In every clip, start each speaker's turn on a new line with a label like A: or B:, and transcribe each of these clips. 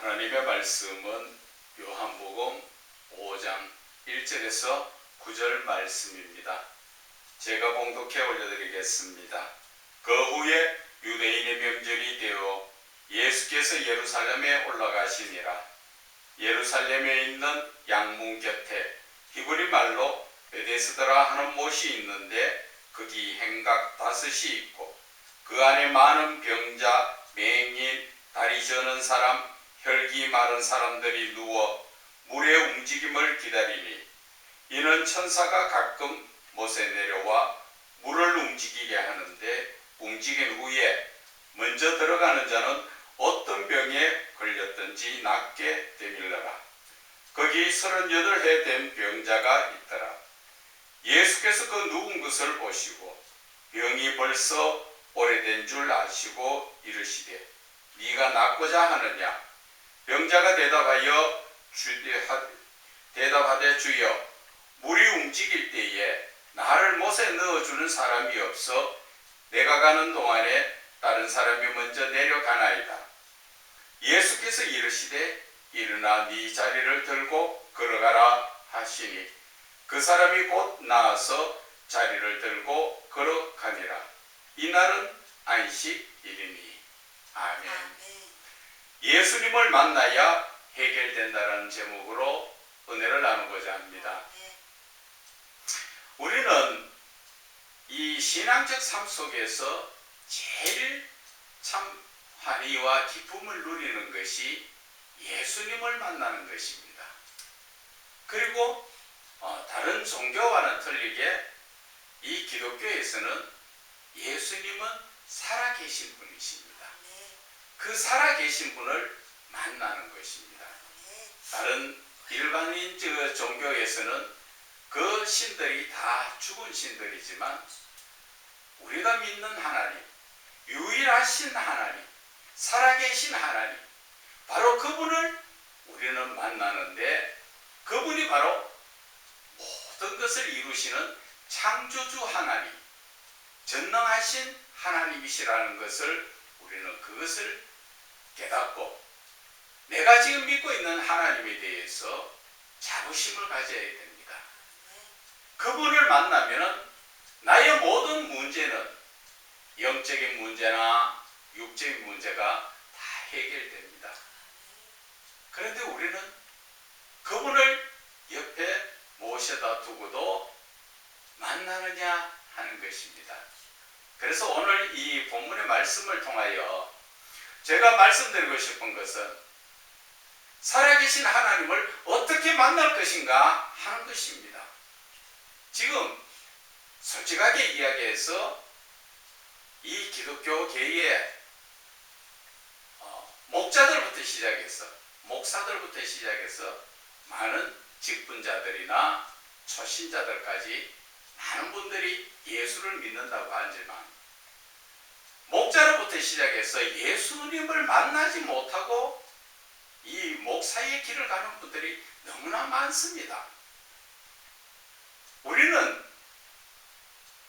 A: 하나님의 말씀은 요한복음 5장 1절에서 9절 말씀입니다. 제가 봉독해 올려드리겠습니다. 그 후에 유대인의 명절이 되어 예수께서 예루살렘에 올라가시니라. 예루살렘에 있는 양문 곁에 히브리 말로 베데스다라 하는 못이 있는데 거기 행각 5이 있고 그 안에 많은 병자, 맹인, 다리 저는 사람, 혈기 마른 사람들이 누워 물의 움직임을 기다리니 이는 천사가 가끔 못에 내려와 물을 움직이게 하는데 움직인 후에 먼저 들어가는 자는 어떤 병에 걸렸든지 낫게 되밀러라. 거기 38해 된 병자가 있더라. 예수께서 그 누운 것을 보시고 병이 벌써 오래된 줄 아시고 이르시되 네가 낫고자 하느냐? 병자가 대답하되 주여 물이 움직일 때에 나를 못에 넣어주는 사람이 없어 내가 가는 동안에 다른 사람이 먼저 내려가나이다. 예수께서 이르시되 일어나 네 자리를 들고 걸어가라 하시니 그 사람이 곧 나아서 자리를 들고 걸어가니라. 이날은 안식일이니. 아멘. 예수님을 만나야 해결된다는 제목으로 은혜를 나누고자 합니다. 우리는 이 신앙적 삶 속에서 제일 참 환희와 기쁨을 누리는 것이 예수님을 만나는 것입니다. 그리고 다른 종교와는 틀리게 이 기독교에서는 예수님은 살아계신 분이십니다. 그 살아계신 분을 만나는 것입니다. 다른 일반인 종교에서는 그 신들이 다 죽은 신들이지만 우리가 믿는 하나님, 유일하신 하나님, 살아계신 하나님, 바로 그분을 우리는 만나는데 그분이 바로 모든 것을 이루시는 창조주 하나님, 전능하신 하나님이시라는 것을 우리는 그것을 깨닫고 내가 지금 믿고 있는 하나님에 대해서 자부심을 가져야 됩니다. 그분을 만나면 나의 모든 문제는 영적인 문제나 육적인 문제가 다 해결됩니다. 그런데 우리는 그분을 옆에 모셔다 두고도 만나느냐 하는 것입니다. 그래서 오늘 이 본문의 말씀을 통하여 제가 말씀드리고 싶은 것은 살아계신 하나님을 어떻게 만날 것인가 하는 것입니다. 지금 솔직하게 이야기해서 이 기독교계의 목자들부터 시작해서 많은 직분자들이나 초신자들까지 많은 분들이 예수를 믿는다고 하지만 목자로부터 시작해서 예수님을 만나지 못하고 이 목사의 길을 가는 분들이 너무나 많습니다. 우리는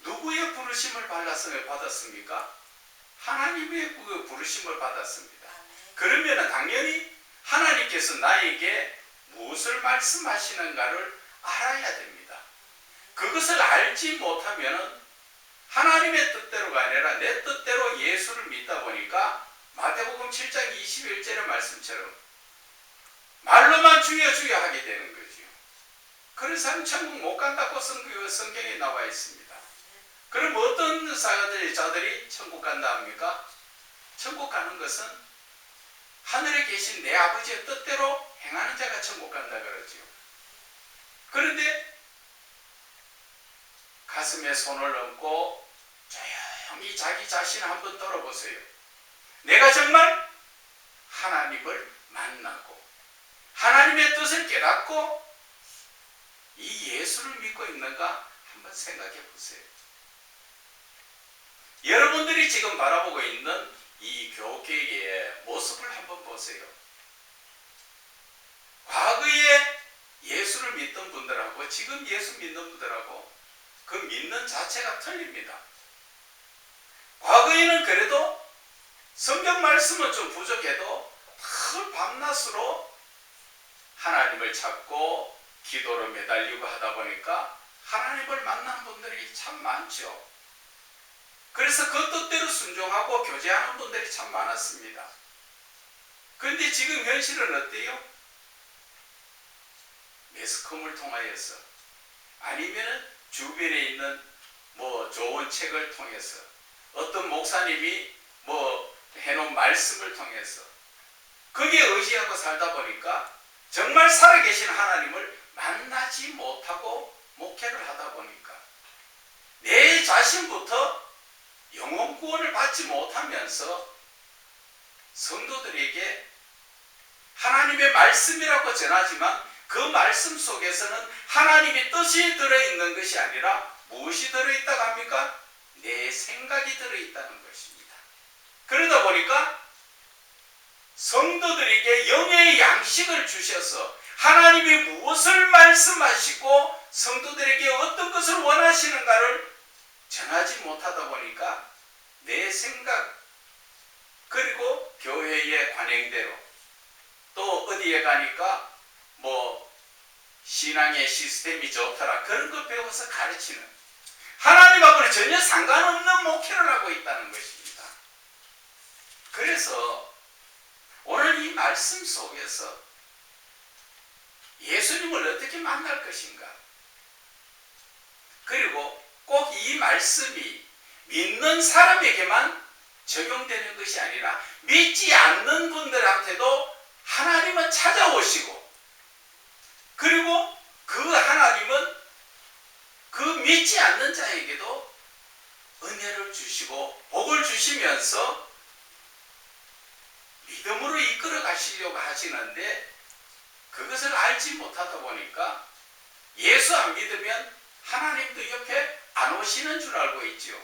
A: 누구의 부르심을 받았습니까? 하나님의 그 부르심을 받았습니다. 그러면 당연히 하나님께서 나에게 무엇을 말씀하시는가를 알아야 됩니다. 그것을 알지 못하면 하나님의 뜻대로가 아니라 내 뜻대로 예수를 믿다 보니까 마태복음 7장 21절의 말씀처럼 말로만 주여 주여 하게 되는 거죠. 그런 사람 천국 못 간다고 성경에 나와 있습니다. 그럼 어떤 자들이 천국 간다 합니까? 천국 가는 것은 하늘에 계신 내 아버지의 뜻대로 행하는 자가 천국 간다 그러죠. 그런데 가슴에 손을 얹고 조용히 자기 자신을 한번 돌아보세요. 내가 정말 하나님을 만나고 하나님의 뜻을 깨닫고 이 예수를 믿고 있는가 한번 생각해 보세요. 여러분들이 지금 바라보고 있는 이 교계의 모습을 한번 보세요. 과거에 예수를 믿던 분들하고 지금 예수 믿는 분들하고 그 믿는 자체가 틀립니다. 과거에는 그래도 성경 말씀은 좀 부족해도 늘 밤낮으로 하나님을 찾고 기도로 매달리고 하다 보니까 하나님을 만난 분들이 참 많죠. 그래서 그 뜻대로 순종하고 교제하는 분들이 참 많았습니다. 그런데 지금 현실은 어때요? 매스컴을 통하여서 아니면 주변에 있는 좋은 책을 통해서 어떤 목사님이 해놓은 말씀을 통해서 거기에 의지하고 살다 보니까 정말 살아계신 하나님을 만나지 못하고 목회를 하다 보니까 내 자신부터 영혼 구원을 받지 못하면서 성도들에게 하나님의 말씀이라고 전하지만 그 말씀 속에서는 하나님의 뜻이 들어있는 것이 아니라 무엇이 들어있다고 합니까? 내 생각이 들어있다는 것입니다. 그러다 보니까 성도들에게 영의 양식을 주셔서 하나님이 무엇을 말씀하시고 성도들에게 어떤 것을 원하시는가를 전하지 못하다 보니까 내 생각 그리고 교회의 관행대로 또 어디에 가니까 신앙의 시스템이 좋더라 그런 걸 배워서 가르치는 하나님하고는 전혀 상관없는 목회를 하고 있다는 것입니다. 그래서 오늘 이 말씀 속에서 예수님을 어떻게 만날 것인가, 그리고 꼭 이 말씀이 믿는 사람에게만 적용되는 것이 아니라 믿지 않는 분들한테도 하나님은 찾아오시고, 그리고 그 하나님은 그 믿지 않는 자에게도 은혜를 주시고 복을 주시면서 믿음으로 이끌어 가시려고 하시는데, 그것을 알지 못하다 보니까 예수 안 믿으면 하나님도 옆에 안 오시는 줄 알고 있죠.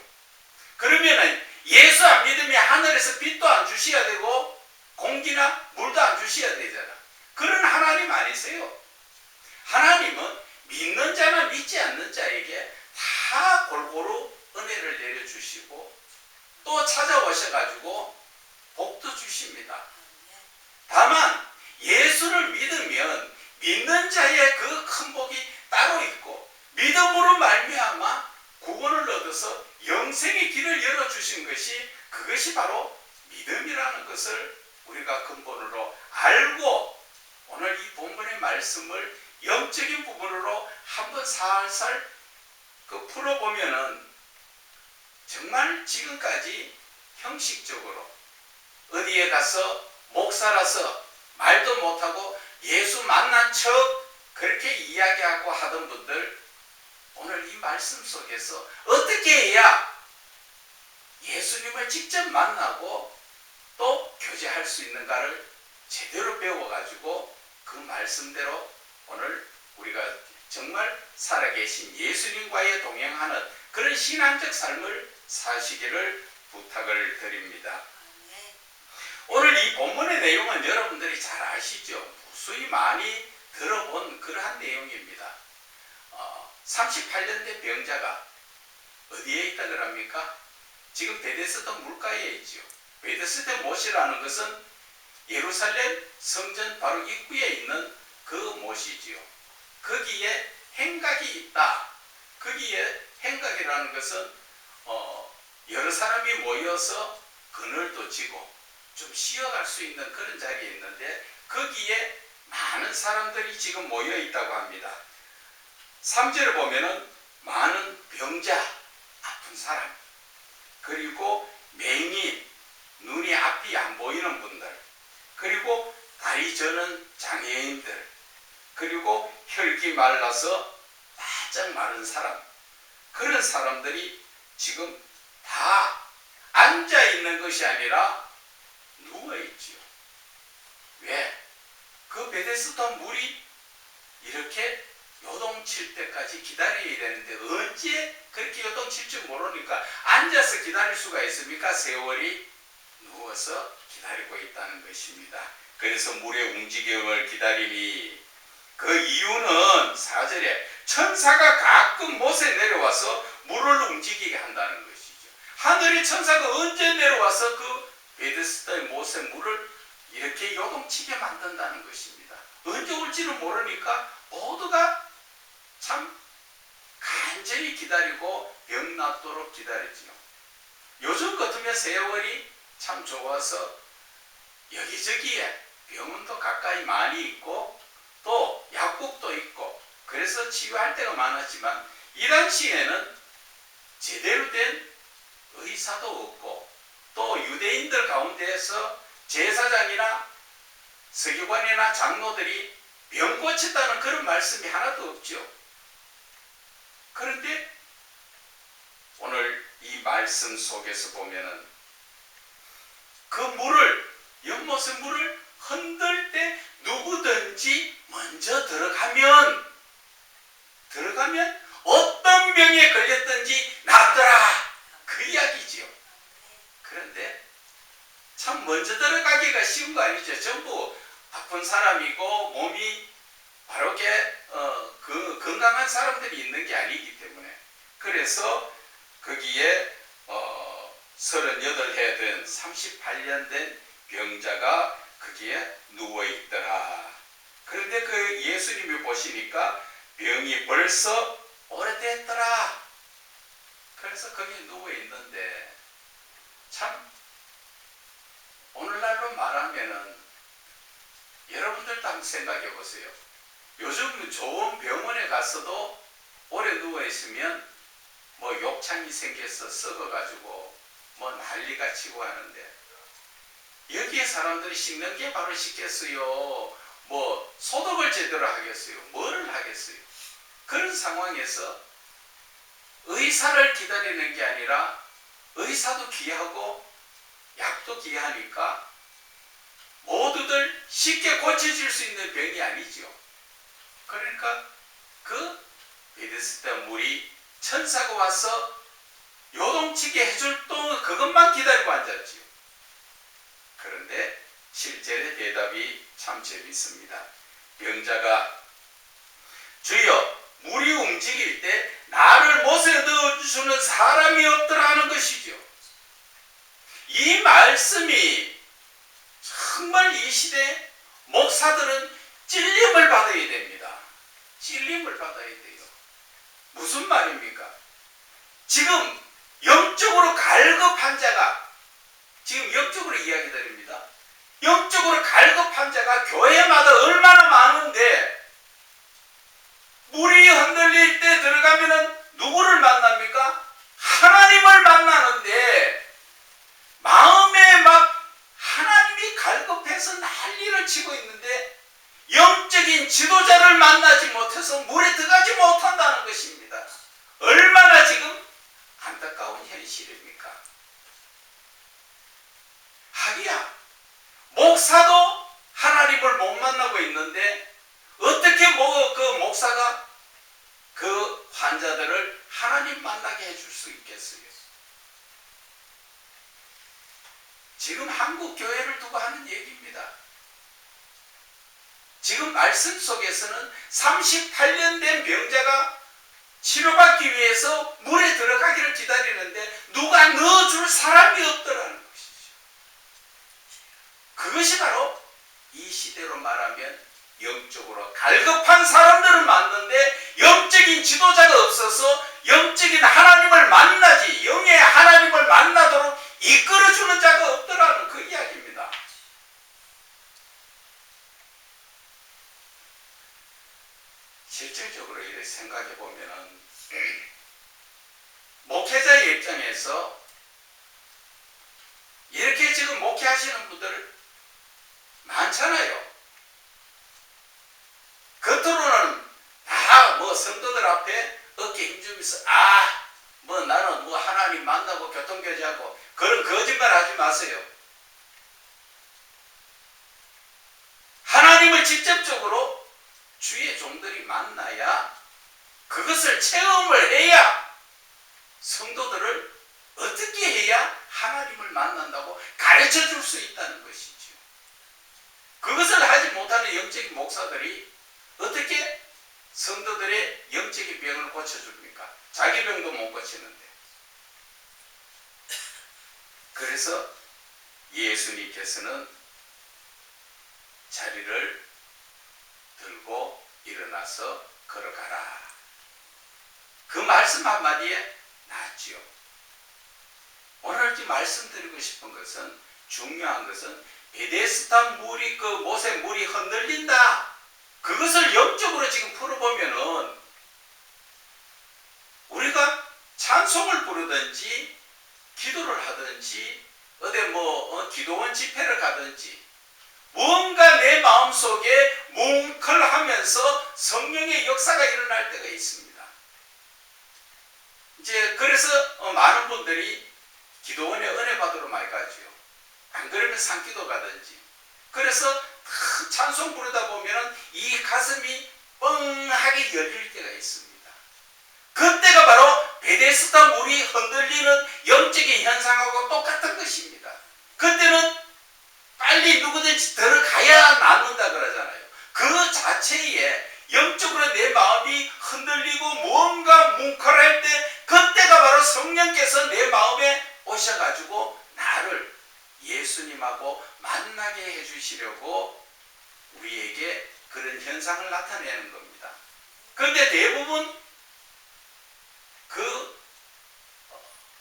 A: 그러면은 예수 안 믿으면 하늘에서 빛도 안 주셔야 되고 공기나 물도 안 주셔야 되잖아. 그런 하나님 아니세요. 하나님은 믿는 자나 믿지 않는 자에게 다 골고루 은혜를 내려주시고 또 찾아오셔가지고 복도 주십니다. 다만 예수를 믿으면 믿는 자의 그 큰 복이 따로 있고, 믿음으로 말미암아 구원을 얻어서 영생의 길을 열어주신 것이, 그것이 바로 믿음이라는 것을 우리가 근본으로 알고, 오늘 이 본문의 말씀을 영적인 부분으로 한번 살살 풀어보면은 정말 지금까지 형식적으로 어디에 가서 목사라서 말도 못하고 예수 만난 척 그렇게 이야기하고 하던 분들, 오늘 이 말씀 속에서 어떻게 해야 예수님을 직접 만나고 또 교제할 수 있는가를 제대로 배워가지고 그 말씀대로 오늘 우리가 정말 살아계신 예수님과의 동행하는 그런 신앙적 삶을 사시기를 부탁을 드립니다. 오늘 이 본문의 내용은 여러분들이 잘 아시죠? 무수히 많이 들어본 그러한 내용입니다. 38년 된 병자가 어디에 있다 그럽니까? 지금 베데스다 물가에 있죠. 베데스다 못이라는 것은 예루살렘 성전 바로 입구에 있는 그 못이지요. 거기에 행각이 있다. 거기에 행각이라는 것은 여러 사람이 모여서 그늘도 지고 좀 쉬어갈 수 있는 그런 자리에 있는데, 거기에 많은 사람들이 지금 모여 있다고 합니다. 3절을 보면은 많은 병자, 아픈 사람, 그리고 맹인, 눈이 앞이 안 보이는 분들, 그리고 다리 저는 장애인들, 그리고 혈기 말라서 바짝 마른 사람, 그런 사람들이 지금 다 앉아 있는 것이 아니라 누워 있지요. 왜? 그 베데스다 물이 이렇게 요동칠 때까지 기다려야 되는데 언제 그렇게 요동칠 줄 모르니까 앉아서 기다릴 수가 있습니까? 세월이 누워서 기다리고 있다는 것입니다. 그래서 물의 움직임을 기다리니, 그 이유는 4절에 천사가 가끔 못에 내려와서 물을 움직이게 한다는 것이죠. 하늘의 천사가 언제 내려와서 그 베데스다의 못에 물을 이렇게 요동치게 만든다는 것입니다. 언제 올지는 모르니까 모두가 참 간절히 기다리고 병 낫도록 기다리지요. 요즘 같으면 세월이 참 좋아서 여기저기에 병원도 가까이 많이 있고 또 약국도 있고 그래서 치유할 때가 많았지만 이 당시에는 제대로 된 의사도 없고 또 유대인들 가운데에서 제사장이나 서기관이나 장로들이 병 고친다는 그런 말씀이 하나도 없죠. 그런데 오늘 이 말씀 속에서 보면은 그 물을, 연못의 물을 흔들 때 누구든지 먼저 들어가면 어떤 병에 걸렸든지 낫더라. 그 이야기지요. 그런데 참 먼저 들어가기가 쉬운 거 아니죠. 전부 아픈 사람이고 몸이 바르게 건강한 사람들이 있는 게 아니기 때문에 그래서 거기에 38해 된 38년 된 병자가 거기에 누워있더라. 그런데 그 예수님이 보시니까 병이 벌써 오래됐더라. 그래서 거기에 누워있는데 참 오늘날로 말하면은 여러분들도 한번 생각해 보세요. 요즘 좋은 병원에 갔어도 오래 누워있으면 뭐 욕창이 생겨서 썩어가지고 뭐 난리가 치고 하는데 여기에 사람들이 씻는 게 바로 씻겠어요? 뭐 소독을 제대로 하겠어요? 뭐를 하겠어요? 그런 상황에서 의사를 기다리는 게 아니라 의사도 귀하고 약도 귀하니까 모두들 쉽게 고쳐질 수 있는 병이 아니죠. 그러니까 그 베데스다 물이 천사가 와서 요동치게 해줄 동안 그것만 기다리고 앉았지요. 그런데 실제의 대답이 참 재밌습니다. 병자가 주여 물이 움직일 때 나를 못에 넣어주는 사람이 없더라 하는 것이죠. 이 말씀이 정말 이 시대 목사들은 찔림을 받아야 됩니다. 찔림을 받아야 돼요. 무슨 말입니까? 지금 영적으로 갈급한 자가 지금 영적으로 이야기 드립니다. 영적으로 갈급한 자가 교회마다 얼마나 많은데 물이 흔들릴 때 들어가면은 누구를 만납니까? 하나님을 만나는데 마음에 막 하나님이 갈급해서 난리를 치고 있는데 영적인 지도자를 만나지 못해서 물에 들어가지 못한다는 것입니다. 얼마나 지금 안타까운 현실입니까? 하기야 목사도 하나님을 못 만나고 있는데 어떻게 그 목사가 그 환자들을 하나님 만나게 해줄 수 있겠어요? 지금 한국 교회를 두고 하는 얘기입니다. 지금 말씀 속에서는 38년 된 병자가 치료받기 위해서 물에 들어가기를 기다리는데 누가 넣어줄 사람이 없더라는 것이죠. 그것이 바로 이 시대로 말하면 영적으로 갈급한 사람들은 맞는데 영적인 지도자가 없어서 영적인 하나님을 만나지 영의 하나님을 만나도록 이끌어주는 자가 없더라는 그 이야기입니다. 실질적으로 이렇게 생각해 보면은 목회자의 입장에서 이렇게 지금 목회하시는 분들 많잖아요. 겉으로는 다 뭐 성도들 앞에 어깨 힘주면서 뭐 나는 뭐 하나님 만나고 교통교제하고 그런 거짓말 하지 마세요. 하나님을 직접적으로 주의 종들이 만나야 그것을 체험을 해야 성도들을 어떻게 해야 하나님을 만난다고 가르쳐 줄 수 있다는 것이죠. 그것을 하지 못하는 영적인 목사들이 어떻게 성도들의 영적인 병을 고쳐줍니까? 자기 병도 못 고치는데. 그래서 예수님께서는 자리를 들고 일어나서 걸어가라. 그 말씀 한마디에 나았지요. 오늘 말씀드리고 싶은 것은, 중요한 것은 베데스다 물이, 그 못의 물이 흔들린다. 그것을 영적으로 지금 풀어보면은 우리가 찬송을 부르든지 기도를 하든지 어디 기도원 집회를 가든지 무언가 내 마음속에 뭉클하면서 성령의 역사가 일어날 때가 있습니다. 이제 그래서 많은 분들이 기도원에 은혜 받으러 많이 가지요. 안 그러면 산기도 가든지. 그래서 찬송 부르다 보면 이 가슴이 뻥하게 열릴 때가 있습니다. 그때가 바로 베데스다 물이 흔들리는 영적인 현상하고 똑같은 것입니다. 그때는 빨리 누구든지 들어가야 낫는다 그러잖아요. 그 자체에 영적으로 내 마음이 흔들리고 무언가 뭉클할 때, 그때가 바로 성령께서 내 마음에 오셔가지고 나를 예수님하고 만나게 해주시려고 우리에게 그런 현상을 나타내는 겁니다. 그런데 대부분 그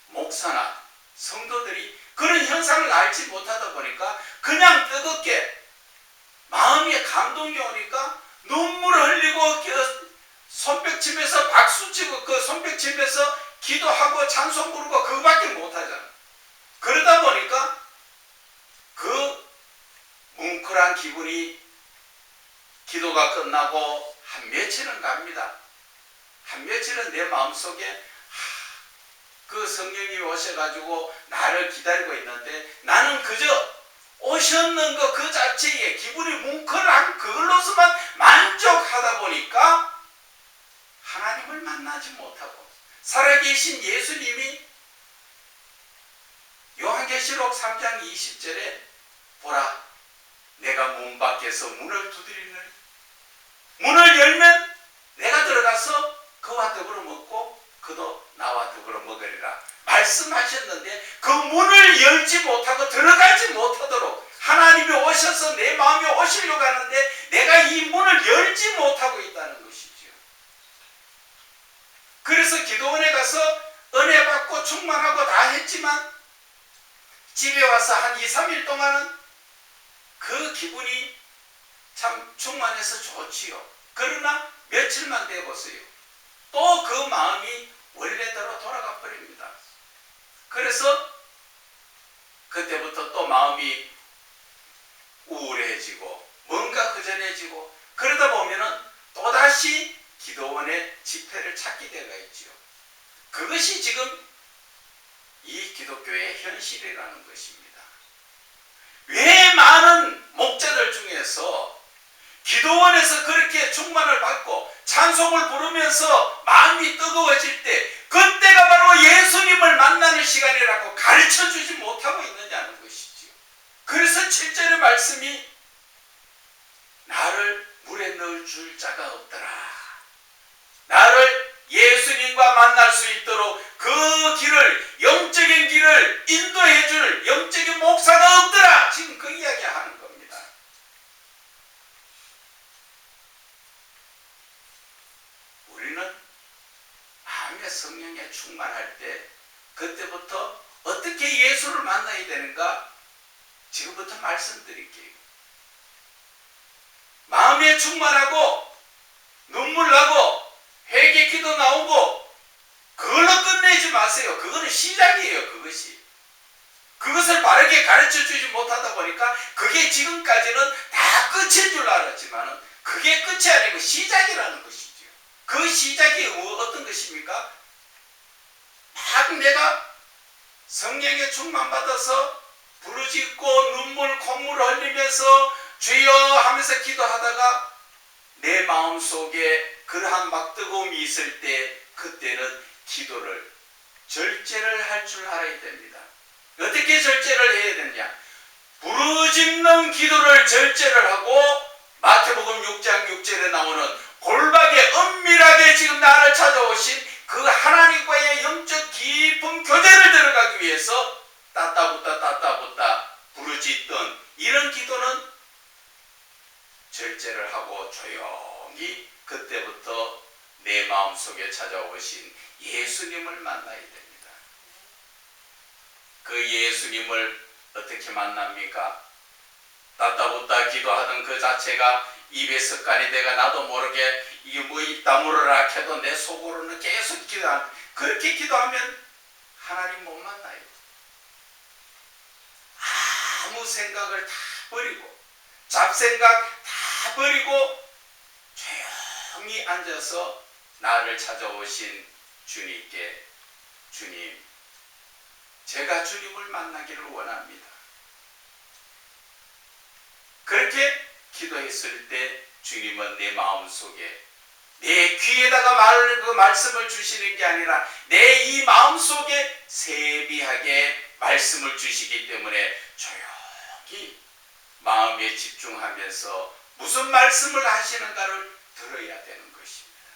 A: 목사나 성도들이 그런 현상을 알지 못하다 보니까 그냥 뜨겁게 마음에 감동이 오니까 눈물을 흘리고 손뼉치면서 박수치고 그 손뼉치면서 기도하고 찬송 부르고 그거밖에 못하잖아. 그러다 보니까 그 뭉클한 기분이 기도가 끝나고 한 며칠은 갑니다. 한 며칠은 내 마음속에 그 성령이 오셔가지고 나를 기다리고 있는데, 나는 그저 오셨는 것 그 자체에 기분이 뭉클한 그걸로서만 만족하다 보니까 하나님을 만나지 못하고, 살아계신 예수님이 요한계시록 3장 20절에 보라, 내가 문 밖에서 문을 두드리느니 문을 열면 내가 들어가서 그와 더불어 먹고 그도 나와 더불어 먹으리라 말씀하셨는데, 그 문을 열지 못하고 들어가지 못하도록 하나님이 오셔서 내 마음에 오시려고 하는데 내가 이 문을 열지 못하고 있다는 것이지요. 그래서 기도원에 가서 은혜 받고 충만하고 다 했지만 집에 와서 한 2, 3일 동안은 그 기분이 참 충만해서 좋지요. 그러나 며칠만 돼보세요. 또 그 마음이 원래대로 돌아가 버립니다. 그래서 그때부터 또 마음이 우울해지고 뭔가 허전해지고, 그러다 보면은 또다시 기도원의 집회를 찾게 되가 있지요. 그것이 지금 이 기독교의 현실이라는 것입니다. 왜 많은 목자들 중에서 기도원에서 그렇게 충만을 받고 찬송을 부르면서 마음이 뜨거워질 때, 그때가 바로 예수님을 만나는 시간이라고 가르쳐주지 못하고 있느냐는 것이지요. 그래서 7절의 말씀이 나를 물에 넣을 줄 자가 없더라. 나를 예수님과 만날 수 있도록 그 길을, 영적인 길을 인도해 줄 영적인 목사가 없더라. 지금 그 이야기 하는 겁니다. 우리는 마음의 성령에 충만할 때 그때부터 어떻게 예수를 만나야 되는가 지금부터 말씀드릴게요. 마음에 충만하고 눈물 나고 회개 기도 나오고 그걸로 끝내지 마세요. 그거는 시작이에요. 그것을 바르게 가르쳐주지 못하다 보니까 그게 지금까지는 다 끝인 줄 알았지만 그게 끝이 아니고 시작이라는 것이죠. 그 시작이 어떤 것입니까? 막 내가 성령에 충만받아서 부르짖고 눈물 콧물을 흘리면서 주여 하면서 기도하다가 내 마음속에 그러한 막 뜨거움이 있을 때, 그때는 기도를 절제를 할 줄 알아야 됩니다. 어떻게 절제를 해야 되느냐? 부르짖는 기도를 절제를 하고 마태복음 6장 6절에 나오는 골방에 은밀하게 지금 나를 찾아오신 그 하나님과의 영적 깊은 교제를 들어가기 위해서 따따붙다 부르짖던 이런 기도는 절제를 하고 조용히 그때부터 내 마음속에 찾아오신 예수님을 만나야 됩니다. 그 예수님을 어떻게 만납니까? 따따붙다 기도하던 그 자체가 입에 습관이 돼가 나도 모르게 이게 뭐 입 다물어라 해도 내 속으로는 계속 그렇게 기도하면 하나님 못 만나요. 아무 생각을 다 버리고 잡생각 다 버리고 조용히 앉아서 나를 찾아오신 주님께, 주님, 제가 주님을 만나기를 원합니다. 그렇게 기도했을 때 주님은 내 마음속에 내 귀에다가 그 말씀을 주시는 게 아니라 내 이 마음속에 세비하게 말씀을 주시기 때문에 조용히 마음에 집중하면서 무슨 말씀을 하시는가를 들어야 되는 것입니다.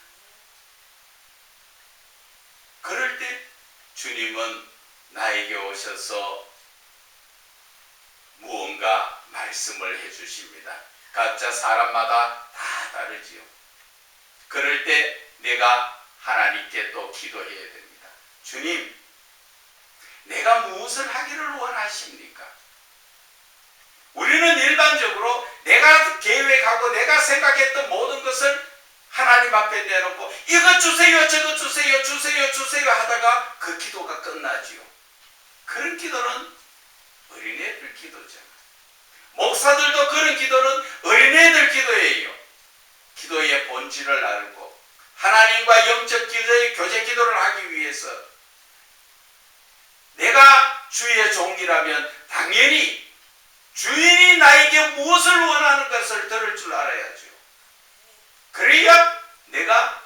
A: 그럴 때 주님은 나에게 오셔서 무언가 말씀을 해주십니다. 각자 사람마다 다 다르지요. 그럴 때 내가 하나님께 또 기도해야 됩니다. 주님, 내가 무엇을 하기를 원하십니까? 우리는 일반적으로 내가 계획하고 내가 생각했던 모든 것을 하나님 앞에 내놓고 이것 주세요, 저것 주세요, 주세요 하다가 그 기도가 끝나지요. 그런 기도는 어린애들 기도잖아. 목사들도 그런 기도는 어린애들 기도예요. 기도의 본질을 알고 하나님과 영적 교제 기도를 하기 위해서 내가 주의 종이라면 당연히 주인이 나에게 무엇을 원하는 것을 들을 줄 알아야죠. 그래야 내가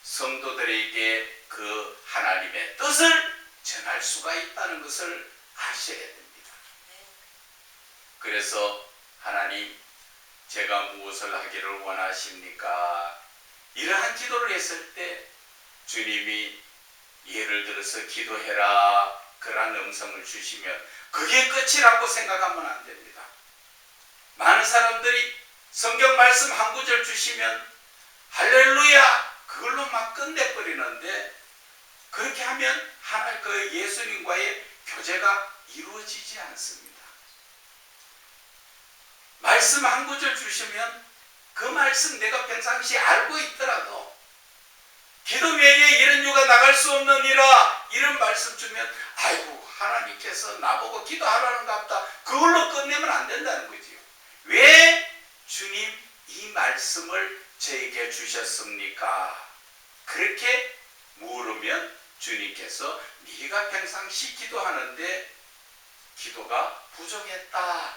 A: 성도들에게 그 하나님의 뜻을 전할 수가 있다는 것을 아셔야 됩니다. 그래서 하나님, 제가 무엇을 하기를 원하십니까? 이러한 기도를 했을 때 주님이 예를 들어서 기도해라 그러한 음성을 주시면 그게 끝이라고 생각하면 안 됩니다. 많은 사람들이 성경 말씀 한 구절 주시면 할렐루야 그걸로 막 끝내버리는데 그렇게 하면 하나님 그 예수님과의 교제가 이루어지지 않습니다. 말씀 한 구절 주시면 그 말씀 내가 평상시에 알고 있더라도 기도 외에 이런 유가 나갈 수 없느니라 이런 말씀 주면 아이고 하나님께서 나보고 기도하라는가 보다 그걸로 끝내면 안 된다는 거지요. 왜 주님 이 말씀을 저에게 주셨습니까? 그렇게 물으면 주님께서 네가 평상시 기도하는데 기도가 부족했다.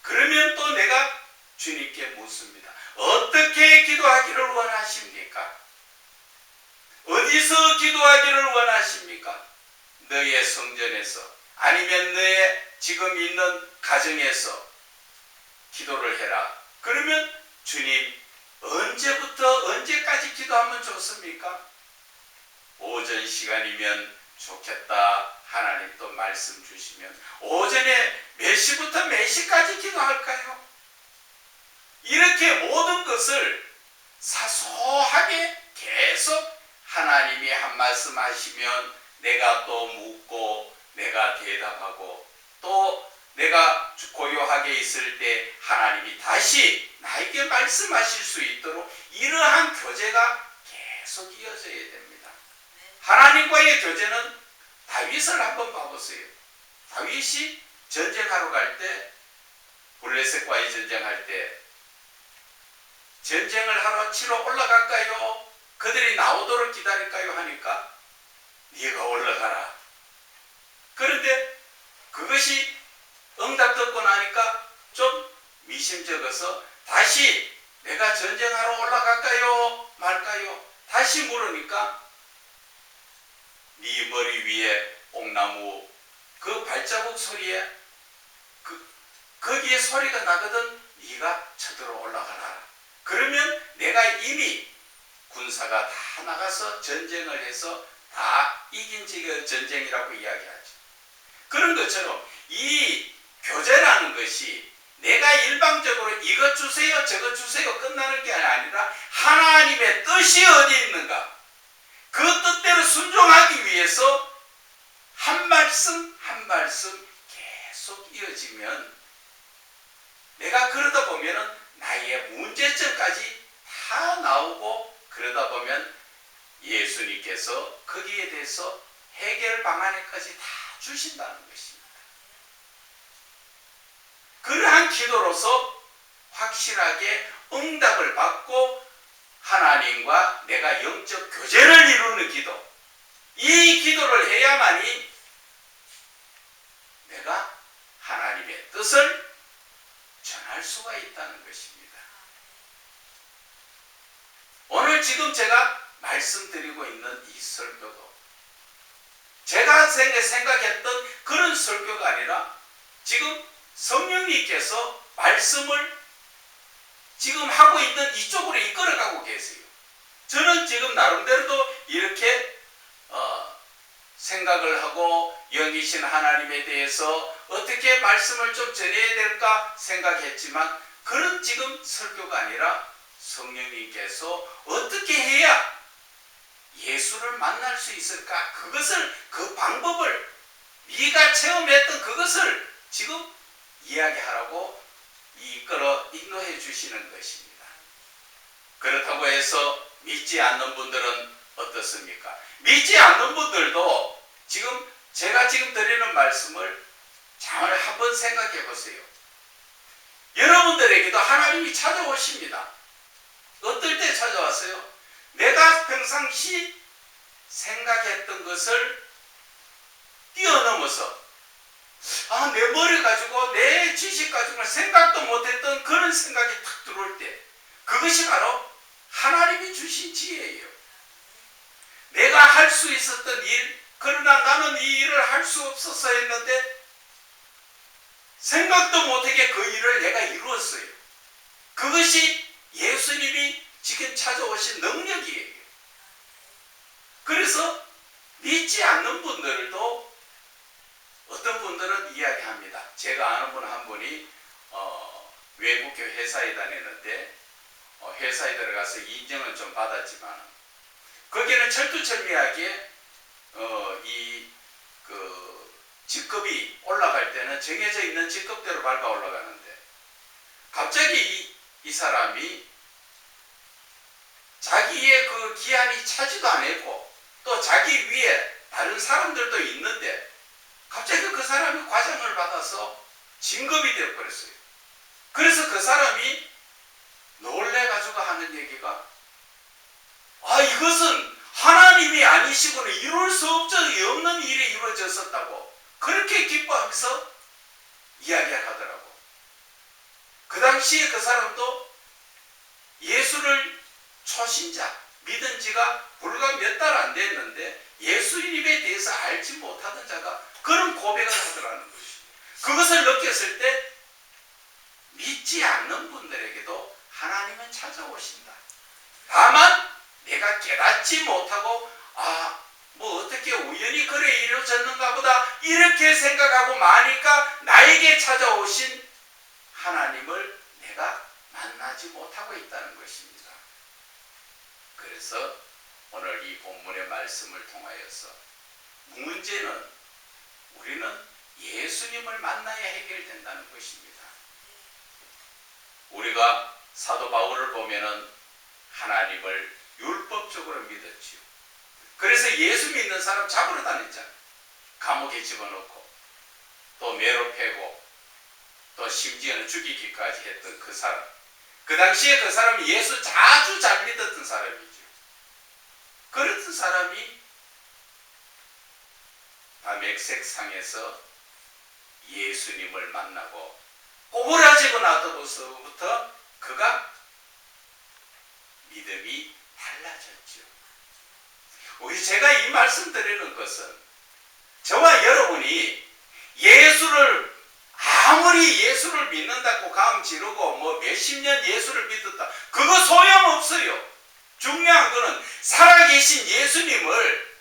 A: 그러면 또 내가 주님께 묻습니다. 어떻게 기도하기를 원하십니까? 어디서 기도하기를 원하십니까? 너의 성전에서 아니면 너의 지금 있는 가정에서 기도를 해라. 그러면 주님 언제부터 언제까지 기도하면 좋습니까? 오전 시간이면 좋겠다. 하나님 또 말씀 주시면 오전에 몇 시부터 몇 시까지 기도할까요? 이렇게 모든 것을 사소하게 계속 하나님이 한 말씀 하시면 내가 또 묻고 내가 대답하고 또 내가 고요하게 있을 때 하나님이 다시 나에게 말씀하실 수 있도록 이러한 교제가 계속 이어져야 됩니다. 하나님과의 교제는 다윗을 한번 봐보세요. 다윗이 전쟁하러 갈 때 블레셋과의 전쟁할 때 전쟁을 하러 치러 올라갈까요? 그들이 나오도록 기다릴까요? 하니까 네가 올라가라. 그런데 그것이 응답 듣고 나니까 좀 미심쩍어서 다시 내가 전쟁하러 올라갈까요? 말까요? 다시 물으니까 네 머리 위에 옥나무 그 발자국 소리에 거기에 소리가 나거든 네가 쳐들어 올라가라. 그러면 내가 이미 군사가 다 나가서 전쟁을 해서 다 이긴 전쟁이라고 이야기하죠. 그런 것처럼 이 교제라는 것이 내가 일방적으로 이것 주세요 저것 주세요 끝나는 게 아니라 하나님의 뜻이 어디 있는가, 그 뜻대로 순종하기 위해서 한 말씀 한 말씀 계속 이어지면 내가 그러다 보면은 나의 문제점까지 다 나오고, 그러다 보면 예수님께서 거기에 대해서 해결 방안까지 다 주신다는 것입니다. 그러한 기도로서 확실하게 응답을 받고 하나님과 내가 영적 교제를 이루는 기도, 이 기도를 해야만이 내가 하나님의 뜻을 전할 수가 있다는 것입니다. 오늘 지금 제가 말씀드리고 있는 이 설교도 제가 생각했던 그런 설교가 아니라 지금 성령님께서 말씀을 지금 하고 있는 이쪽으로 이끌어가고 계세요. 저는 지금 나름대로도 이렇게 생각을 하고 영이신 하나님에 대해서 어떻게 말씀을 좀 전해야 될까 생각했지만, 그런 지금 설교가 아니라 성령님께서 어떻게 해야 예수를 만날 수 있을까, 그것을, 그 방법을, 네가 체험했던 그것을 지금 이야기하라고 인도해 주시는 것입니다. 그렇다고 해서 믿지 않는 분들은 어떻습니까? 믿지 않는 분들도 지금 제가 지금 드리는 말씀을 잘 한번 생각해 보세요. 여러분들에게도 하나님이 찾아오십니다. 어떨 때 찾아왔어요? 내가 평상시 생각했던 것을 뛰어넘어서 내 머리 가지고 내 지식 가지고 생각도 못했던 그런 생각이 탁 들어올 때, 그것이 바로 하나님이 주신 지혜예요. 내가 할 수 있었던 일, 그러나 나는 이 일을 할 수 없어서 했는데 생각도 못하게 그 일을 내가 이루었어요. 그것이 예수님이 지금 찾아오신 능력이에요. 그래서 믿지 않는 분들도 어떤 분들은 이야기합니다. 제가 아는 분 한 분이 외국 회사에 다니는데 회사에 들어가서 인정은 좀 받았지만 거기는 철두철미하게 직급이 올라갈 때는 정해져 있는 직급대로 밟아 올라가는데, 갑자기 이 사람이 자기의 그 기한이 차지도 않았고 또 자기 위에 다른 사람들도 있는데 갑자기 그 사람이 과장을 받아서 진급이 되어버렸어요. 그래서 그 사람이 놀래가지고 하는 얘기가, 이것은 하나님이 아니시고는 이룰 수 없는 일이 이루어졌었다고 그렇게 기뻐하면서 이야기를 하더라고. 그 당시에 그 사람도 예수를 초신자, 믿은 지가 불과 몇 달 안 됐는데 예수님에 대해서 알지 못하던 자가 그런 고백을 하더라는 것이죠. 그것을 느꼈을 때 믿지 않는 분들에게도 하나님은 찾아오신다. 다만 내가 깨닫지 못하고 뭐 어떻게 우연히 그래 이루어졌는가 보다 이렇게 생각하고 마니까 나에게 찾아오신 하나님을 내가 만나지 못하고 있다는 것입니다. 그래서 오늘 이 본문의 말씀을 통하여서 문제는 우리는 예수님을 만나야 해결된다는 것입니다. 우리가 사도 바울을 보면은 하나님을 율법적으로 믿었지요. 그래서 예수 믿는 사람 잡으러 다녔잖아요. 감옥에 집어넣고 또 매로 패고 또 심지어는 죽이기까지 했던 그 사람. 그 당시에 그 사람이 예수 자주 잘 믿었던 사람이죠. 그랬던 사람이 다메섹상에서 예수님을 만나고 꼬부라지고 나서부터 그가 믿음이 달라졌죠. 우리 제가 이 말씀 드리는 것은 저와 여러분이 예수를 아무리 예수를 믿는다고 감 지르고 뭐 몇십 년 예수를 믿었다, 그거 소용없어요. 중요한 거는 살아계신 예수를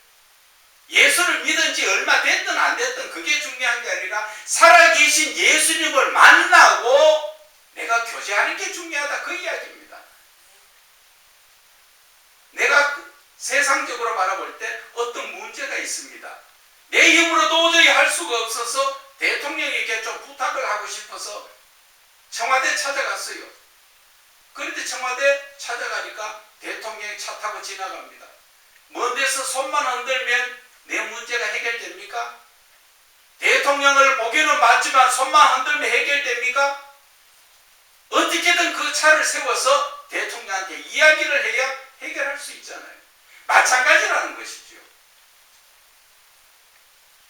A: 믿은 지 얼마 됐든 안 됐든 그게 중요한 게 아니라 살아계신 예수님을 만나고 내가 교제하는 게 중요하다, 그 이야기입니다. 내가 세상적으로 바라볼 때 어떤 문제가 있습니다. 내 힘으로 도저히 할 수가 없어서 대통령에게 좀 부탁을 하고 싶어서 청와대 찾아갔어요. 그런데 청와대 찾아가니까 대통령이 차 타고 지나갑니다. 먼 데서 손만 흔들면 내 문제가 해결됩니까? 대통령을 보기는 맞지만 손만 흔들면 해결됩니까? 어떻게든 그 차를 세워서 대통령한테 이야기를 해야 해결할 수 있잖아요. 마찬가지라는 것이죠.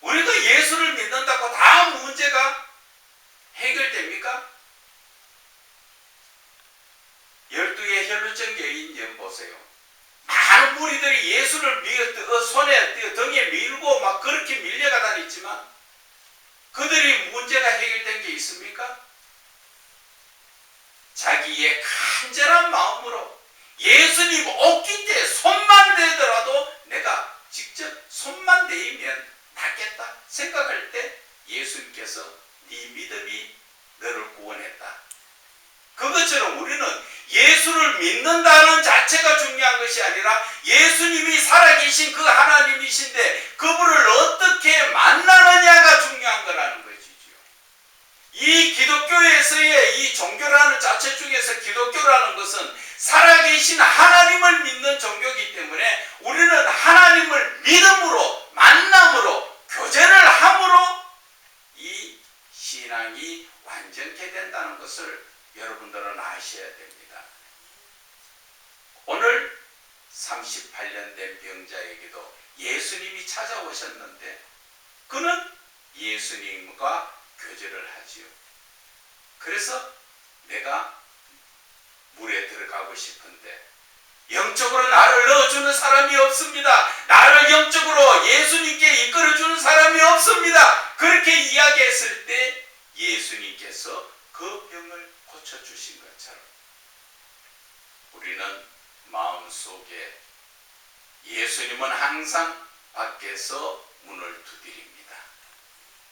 A: 우리가 예수를 믿는다고 다 문제가 해결됩니까? 12의 혈루증 여인 보세요. 많은 무리들이 예수를 손에 등에 밀고 막 그렇게 밀려가 다녔지만 그들이 문제가 해결된 게 있습니까? 자기의 간절한 마음으로 예수님 옷깃 때 손만 대더라도 내가 직접 손만 대이면 낫겠다 생각할 때 예수님께서 네 믿음이 너를 구원했다. 그것처럼 우리는 예수를 믿는다는 자체가 중요한 것이 아니라 예수님이 살아계신 그 하나님이신데 그분을 어떻게 만나느냐가 중요한 거라는 것이죠. 이 기독교에서의 이 종교라는 자체 중에서 기독교라는 것은 살아계신 하나님을 믿는 종교이기 때문에 우리는 하나님을 믿음으로 만남으로 교제를 함으로 이 신앙이 완전케 된다는 것을 여러분들은 아셔야 됩니다. 오늘 38년 된 병자에게도 예수님이 찾아오셨는데 그는 예수님과 교제를 하지요. 그래서 내가 물에 들어가고 싶은데 영적으로 나를 넣어주는 사람이 없습니다. 나를 영적으로 예수님께 이끌어주는 사람이 없습니다. 그렇게 이야기했을 때 예수님께서 그 병을 고쳐주신 것처럼 우리는 마음속에 예수님은 항상 밖에서 문을 두드립니다.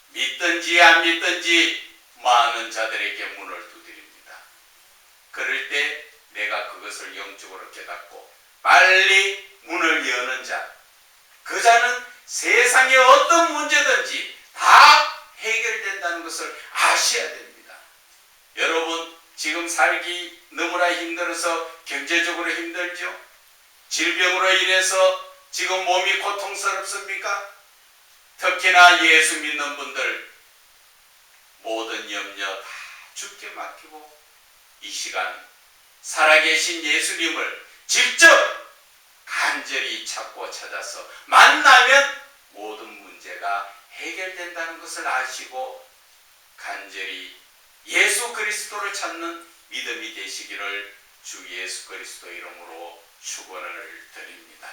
A: 믿든지 안 믿든지 많은 자들에게 문을 두드립니다. 그럴 때 내가 그것을 영적으로 깨닫고 빨리 문을 여는 자, 그 자는 세상의 어떤 문제든지 다 해결된다는 것을 아셔야 됩니다. 여러분 지금 살기 너무나 힘들어서 경제적으로 힘들죠? 질병으로 인해서 지금 몸이 고통스럽습니까? 특히나 예수 믿는 분들 모든 염려 다 주께 맡기고 이 시간 살아계신 예수님을 직접 간절히 찾고 찾아서 만나면 모든 문제가 해결된다는 것을 아시고 간절히 예수 그리스도를 찾는 믿음이 되시기를 주 예수 그리스도 이름으로 축원을 드립니다.